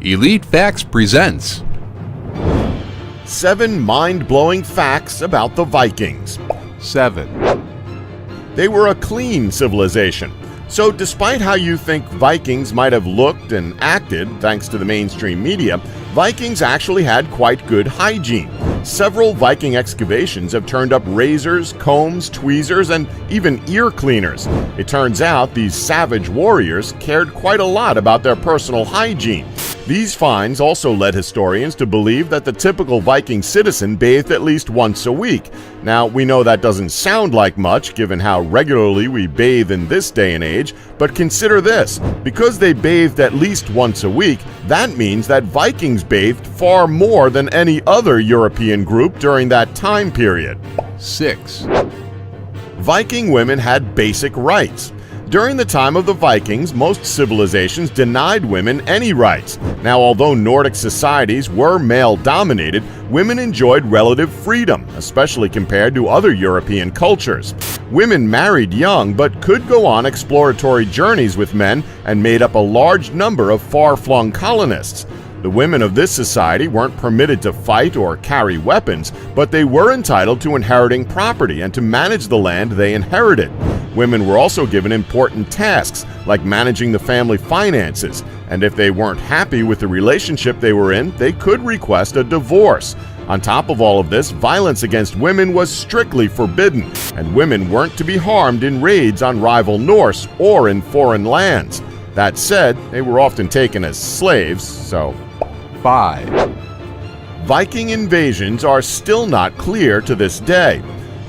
Elite Facts presents 7 mind-blowing facts about the Vikings. 7. They were a clean civilization. So despite how you think Vikings might have looked and acted thanks to the mainstream media, Vikings actually had quite good hygiene. Several Viking excavations have turned up razors, combs, tweezers, and even ear cleaners. It turns out these savage warriors cared quite a lot about their personal hygiene. These finds also led historians to believe that the typical Viking citizen bathed at least once a week. Now, we know that doesn't sound like much given how regularly we bathe in this day and age, but consider this. Because they bathed at least once a week, that means that Vikings bathed far more than any other European group during that time period. 6. Viking women had basic rights. During the time of the Vikings, most civilizations denied women any rights. Now, although Nordic societies were male-dominated, women enjoyed relative freedom, especially compared to other European cultures. Women married young but could go on exploratory journeys with men and made up a large number of far-flung colonists. The women of this society weren't permitted to fight or carry weapons, but they were entitled to inheriting property and to manage the land they inherited. Women were also given important tasks, like managing the family finances, and if they weren't happy with the relationship they were in, they could request a divorce. On top of all of this, violence against women was strictly forbidden, and women weren't to be harmed in raids on rival Norse or in foreign lands. That said, they were often taken as slaves, so... 5. Viking invasions are still not clear to this day.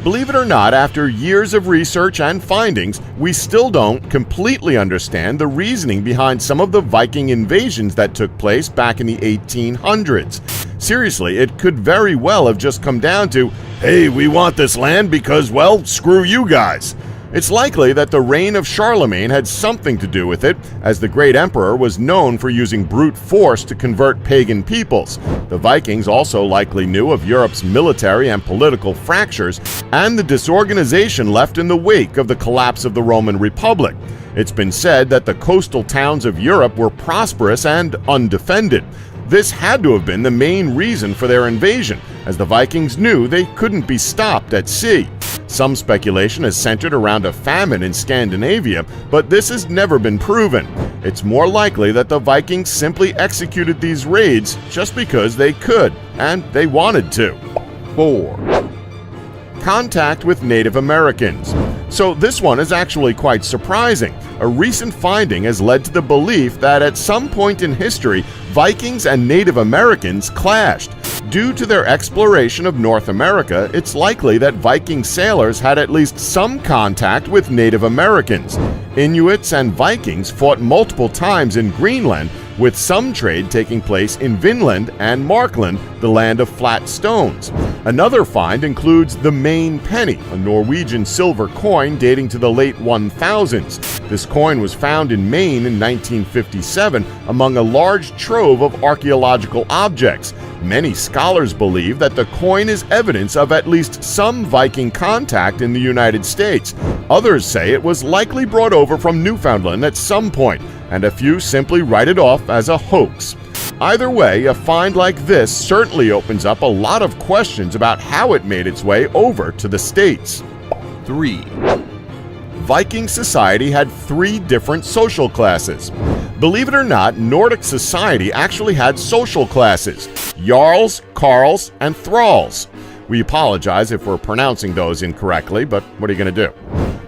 Believe it or not, after years of research and findings, we still don't completely understand the reasoning behind some of the Viking invasions that took place back in the 1800s. Seriously, it could very well have just come down to, hey, we want this land because, well, screw you guys. It's likely that the reign of Charlemagne had something to do with it, as the great emperor was known for using brute force to convert pagan peoples. The Vikings also likely knew of Europe's military and political fractures and the disorganization left in the wake of the collapse of the Roman Republic. It's been said that the coastal towns of Europe were prosperous and undefended. This had to have been the main reason for their invasion, as the Vikings knew they couldn't be stopped at sea. Some speculation is centered around a famine in Scandinavia, but this has never been proven. It's more likely that the Vikings simply executed these raids just because they could, and they wanted to. 4. Contact with Native Americans. So this one is actually quite surprising. A recent finding has led to the belief that at some point in history, Vikings and Native Americans clashed. Due to their exploration of North America, it's likely that Viking sailors had at least some contact with Native Americans. Inuits and Vikings fought multiple times in Greenland, with some trade taking place in Vinland and Markland, the land of flat stones. Another find includes the Maine penny, a Norwegian silver coin dating to the late 1000s. This coin was found in Maine in 1957 among a large trove of archaeological objects. Many scholars believe that the coin is evidence of at least some Viking contact in the United States. Others say it was likely brought over from Newfoundland at some point, and a few simply write it off as a hoax. Either way, a find like this certainly opens up a lot of questions about how it made its way over to the States. 3. Viking society had 3 different social classes. Believe it or not, Nordic society actually had social classes: Jarls, Carls, and Thralls. We apologize if we're pronouncing those incorrectly, but what are you going to do?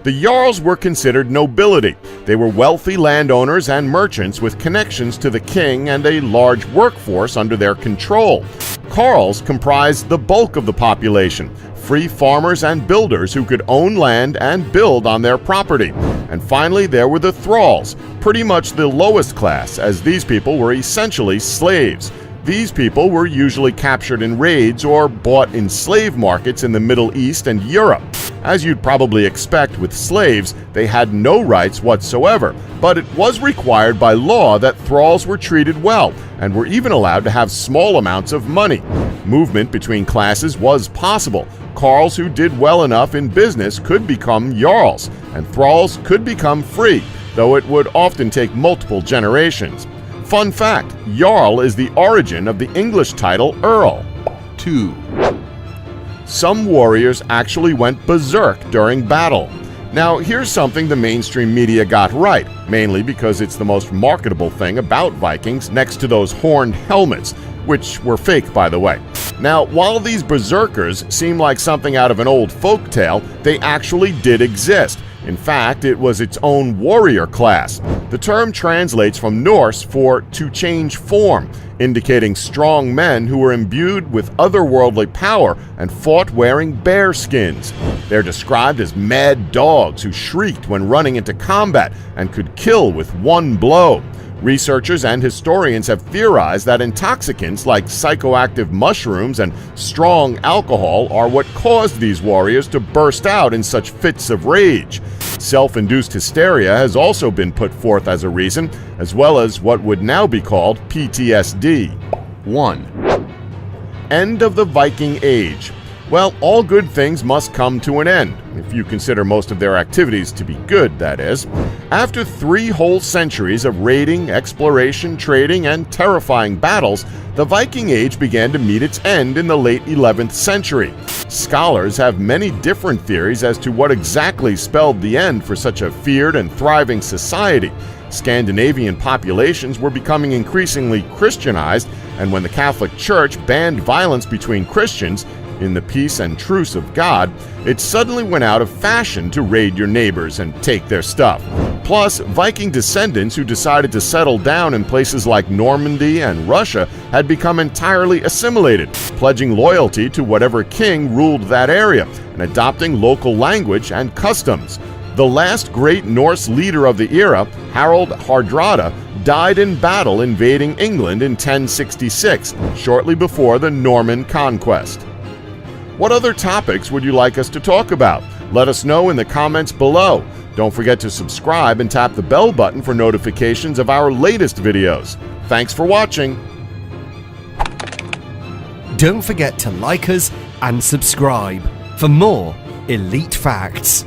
The Jarls were considered nobility. They were wealthy landowners and merchants with connections to the king and a large workforce under their control. Carls comprised the bulk of the population, free farmers and builders who could own land and build on their property. And finally, there were the Thralls, pretty much the lowest class, as these people were essentially slaves. These people were usually captured in raids or bought in slave markets in the Middle East and Europe. As you'd probably expect with slaves, they had no rights whatsoever, but it was required by law that thralls were treated well and were even allowed to have small amounts of money. Movement between classes was possible. Carls who did well enough in business could become jarls, and thralls could become free, though it would often take multiple generations. Fun fact, Jarl is the origin of the English title Earl. 2, Some warriors actually went berserk during battle. Now, here's something the mainstream media got right, mainly because it's the most marketable thing about Vikings next to those horned helmets, which were fake, by the way. Now, while these berserkers seem like something out of an old folktale, they actually did exist. In fact, it was its own warrior class. The term translates from Norse for to change form, indicating strong men who were imbued with otherworldly power and fought wearing bear skins. They're described as mad dogs who shrieked when running into combat and could kill with one blow. Researchers and historians have theorized that intoxicants like psychoactive mushrooms and strong alcohol are what caused these warriors to burst out in such fits of rage. Self-induced hysteria has also been put forth as a reason, as well as what would now be called PTSD. 1, End of the Viking Age. Well, all good things must come to an end, if you consider most of their activities to be good, that is. After 3 whole centuries of raiding, exploration, trading, and terrifying battles, the Viking Age began to meet its end in the late 11th century. Scholars have many different theories as to what exactly spelled the end for such a feared and thriving society. Scandinavian populations were becoming increasingly Christianized, and when the Catholic Church banned violence between Christians, in the peace and truce of God, it suddenly went out of fashion to raid your neighbors and take their stuff. Plus, Viking descendants who decided to settle down in places like Normandy and Russia had become entirely assimilated, pledging loyalty to whatever king ruled that area and adopting local language and customs. The last great Norse leader of the era, Harald Hardrada, died in battle invading England in 1066, shortly before the Norman conquest. What other topics would you like us to talk about? Let us know in the comments below. Don't forget to subscribe and tap the bell button for notifications of our latest videos. Thanks for watching. Don't forget to like us and subscribe for more elite facts.